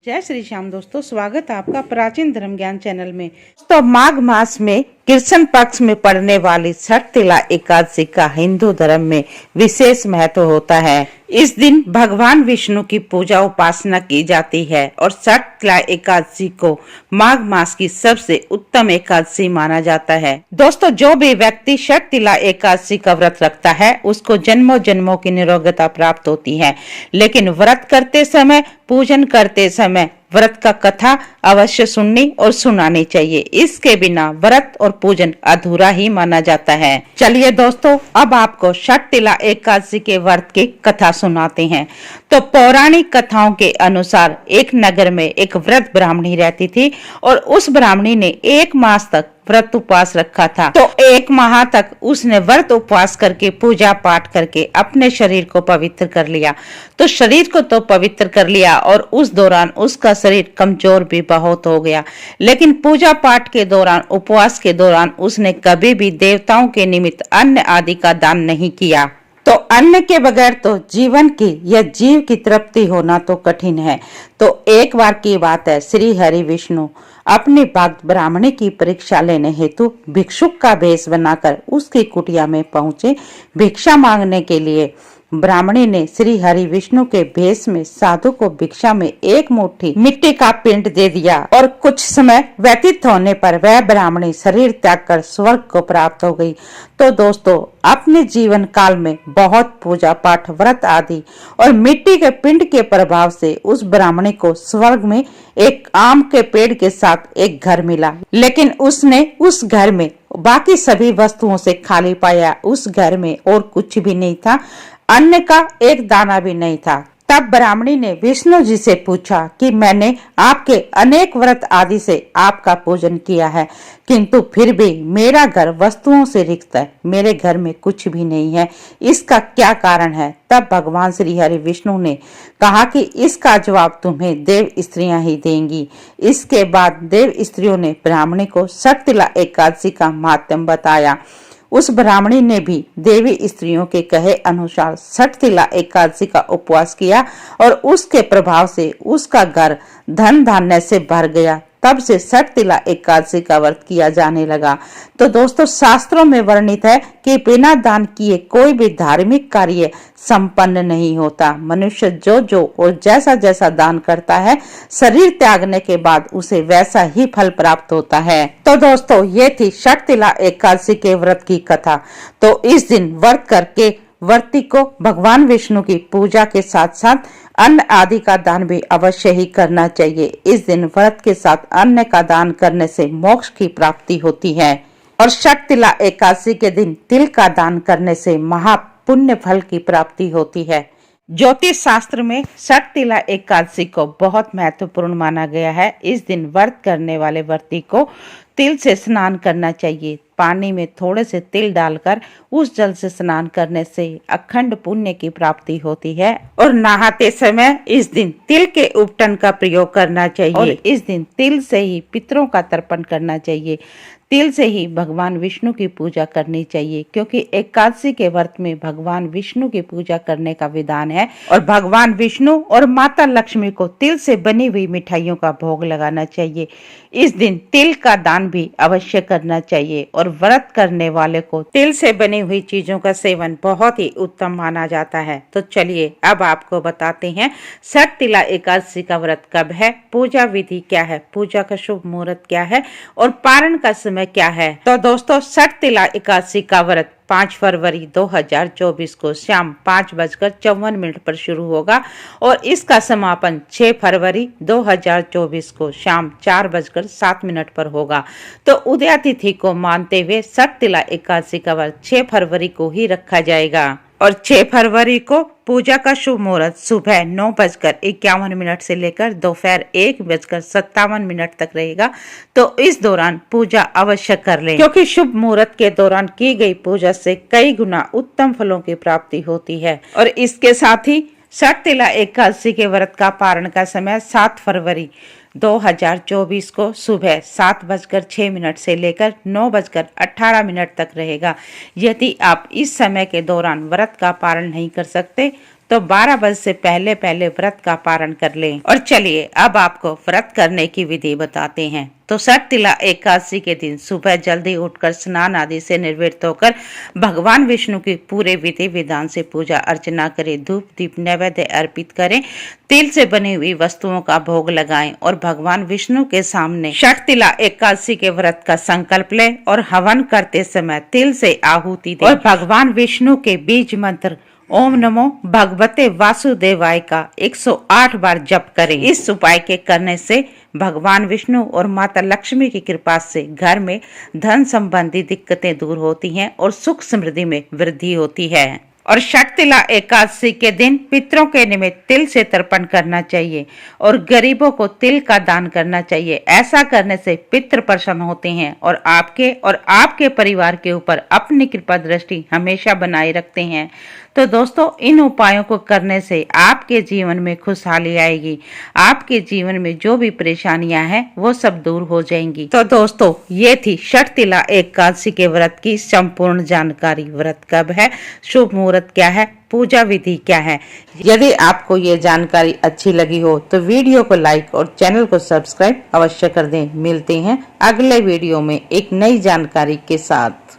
जय श्री श्याम दोस्तों, स्वागत है आपका प्राचीन धर्म ज्ञान चैनल में। तो माघ मास में कृष्ण पक्ष में पड़ने वाली षटतिला एकादशी का हिंदू धर्म में विशेष महत्व होता है। इस दिन भगवान विष्णु की पूजा उपासना की जाती है और षटतिला एकादशी को माघ मास की सबसे उत्तम एकादशी माना जाता है। दोस्तों, जो भी व्यक्ति षटतिला एकादशी का व्रत रखता है उसको जन्मों जन्मों की निरोगता प्राप्त होती है। लेकिन व्रत करते समय, पूजन करते समय व्रत का कथा अवश्य सुननी और सुनानी चाहिए। इसके बिना व्रत और पूजन अधूरा ही माना जाता है। चलिए दोस्तों, अब आपको षटतिला एकादशी के व्रत की कथा सुनाते हैं। तो पौराणिक कथाओं के अनुसार एक नगर में एक वृद्ध ब्राह्मणी रहती थी और उस ब्राह्मणी ने 1 मास तक व्रत उपवास रखा था। तो 1 माह तक उसने व्रत उपवास करके, पूजा पाठ करके अपने शरीर को पवित्र कर लिया। तो शरीर को तो पवित्र कर लिया और उस दौरान उसका शरीर कमजोर भी बहुत हो गया। लेकिन पूजा पाठ के दौरान, उपवास के दौरान उसने कभी भी देवताओं के निमित्त अन्न आदि का दान नहीं किया। तो अन्न के बगैर तो जीवन की या जीव की तृप्ति होना तो कठिन है। तो एक बार की बात है, श्री हरि विष्णु अपनी भक्त ब्राह्मणी की परीक्षा लेने हेतु भिक्षुक का भेष बनाकर उसकी कुटिया में पहुंचे। भिक्षा मांगने के लिए ब्राह्मणी ने श्री हरि विष्णु के भेष में साधु को भिक्षा में 1 मुट्ठी मिट्टी का पिंड दे दिया और कुछ समय व्यतीत होने पर वह ब्राह्मणी शरीर त्याग कर स्वर्ग को प्राप्त हो गई। तो दोस्तों, अपने जीवन काल में बहुत पूजा पाठ, व्रत आदि और मिट्टी के पिंड के प्रभाव से उस ब्राह्मणी को स्वर्ग में एक आम के पेड़ के साथ एक घर मिला। लेकिन उसने उस घर में बाकी सभी वस्तुओं से खाली पाया। उस घर में और कुछ भी नहीं था, अन्न का एक दाना भी नहीं था। तब ब्राह्मणी ने विष्णु जी से पूछा कि मैंने आपके अनेक व्रत आदि से आपका पूजन किया है, किंतु फिर भी मेरा घर वस्तुओं से रिक्त है, मेरे घर में कुछ भी नहीं है, इसका क्या कारण है? तब भगवान श्री हरि विष्णु ने कहा कि इसका जवाब तुम्हें देव स्त्रियां ही देंगी। इसके बाद देव स्त्रियों ने ब्राह्मणी को षटतिला एकादशी का महात्म्य बताया। उस ब्राह्मणी ने भी देवी स्त्रियों के कहे अनुसार षटतिला एकादशी का उपवास किया और उसके प्रभाव से उसका घर धन धान्य से भर गया। तब से षटतिला एकादशी का व्रत किया जाने लगा। तो दोस्तों, शास्त्रों में वर्णित है कि बिना दान किए कोई भी धार्मिक कार्य संपन्न नहीं होता। मनुष्य जो और जैसा जैसा दान करता है, शरीर त्यागने के बाद उसे वैसा ही फल प्राप्त होता है। तो दोस्तों, ये थी षटतिला एकादशी के व्रत की कथा। तो इस दिन व्रत करके व्रती को भगवान विष्णु की पूजा के साथ साथ अन्न आदि का दान भी अवश्य ही करना चाहिए। इस दिन व्रत के साथ अन्न का दान करने से मोक्ष की प्राप्ति होती है और षटतिला एकादशी के दिन तिल का दान करने से महापुण्य फल की प्राप्ति होती है। ज्योतिष शास्त्र में षटतिला एकादशी को बहुत महत्वपूर्ण माना गया है। इस दिन व्रत करने वाले व्रती को तिल से स्नान करना चाहिए। पानी में थोड़े से तिल डालकर उस जल से स्नान करने से अखंड पुण्य की प्राप्ति होती है और नहाते समय इस दिन तिल के उपटन का प्रयोग करना चाहिए और इस दिन तिल से ही पितरों का तर्पण करना चाहिए। तिल से ही भगवान विष्णु की पूजा करनी चाहिए, क्योंकि एकादशी के व्रत में भगवान विष्णु की पूजा करने का विधान है और भगवान विष्णु और माता लक्ष्मी को तिल से बनी हुई मिठाइयों का भोग लगाना चाहिए। इस दिन तिल का दान भी अवश्य करना चाहिए और व्रत करने वाले को तिल से बनी हुई चीजों का सेवन बहुत ही उत्तम माना जाता है। तो चलिए अब आपको बताते हैं षटतिला एकादशी का व्रत कब है, पूजा विधि क्या है, पूजा का शुभ मुहूर्त क्या है और पारण का समय क्या है। तो दोस्तों, षटतिला एकादशी का व्रत 5 फरवरी 2024 को शाम 5:54 पर शुरू होगा और इसका समापन 6 फरवरी 2024 को शाम 4:07 पर होगा। तो उदया तिथि को मानते हुए षटतिला एकादशी का व्रत 6 फरवरी को ही रखा जाएगा और 6 फरवरी को पूजा का शुभ मुहूर्त सुबह 9:51 से लेकर दोपहर 1:57 तक रहेगा। तो इस दौरान पूजा अवश्य कर लें, क्योंकि शुभ मुहूर्त के दौरान की गई पूजा से कई गुना उत्तम फलों की प्राप्ति होती है। और इसके साथ ही षटतिला एकादशी के व्रत का पारण का समय 7 फरवरी 2024 को सुबह 7:06 से लेकर 9:18 तक रहेगा। यदि आप इस समय के दौरान व्रत का पारण नहीं कर सकते तो 12 बजे से पहले पहले व्रत का पारण कर लें। और चलिए अब आपको व्रत करने की विधि बताते हैं। तो षटतिला एकादशी के दिन सुबह जल्दी उठकर स्नान आदि से निर्वृत्त होकर भगवान विष्णु की पूरे विधि विधान से पूजा अर्चना करें, धूप दीप नैवेद्य अर्पित करें, तिल से बनी हुई वस्तुओं का भोग लगाएं और भगवान विष्णु के सामने षटतिला एकादशी के व्रत का संकल्प लें और हवन करते समय तिल से आहुति दें और भगवान विष्णु के बीज मंत्र ओम नमो भगवते वासुदेवाय का 108 बार जप करें। इस उपाय के करने से भगवान विष्णु और माता लक्ष्मी की कृपा से घर में धन संबंधी दिक्कतें दूर होती हैं और सुख समृद्धि में वृद्धि होती है। और षटतिला एकादशी के दिन पितरों के निमित्त तिल से तर्पण करना चाहिए और गरीबों को तिल का दान करना चाहिए। ऐसा करने से पितृ प्रसन्न होते हैं और आपके परिवार के ऊपर अपनी कृपा दृष्टि हमेशा बनाए रखते हैं। तो दोस्तों, इन उपायों को करने से आपके जीवन में खुशहाली आएगी, आपके जीवन में जो भी परेशानियां हैं वो सब दूर हो जाएंगी। तो दोस्तों, ये थी षटतिला एकादशी के व्रत की संपूर्ण जानकारी। व्रत कब है, शुभ मुहूर्त क्या है, पूजा विधि क्या है। यदि आपको ये जानकारी अच्छी लगी हो तो वीडियो को लाइक और चैनल को सब्सक्राइब अवश्य कर दें। मिलते हैं अगले वीडियो में एक नई जानकारी के साथ।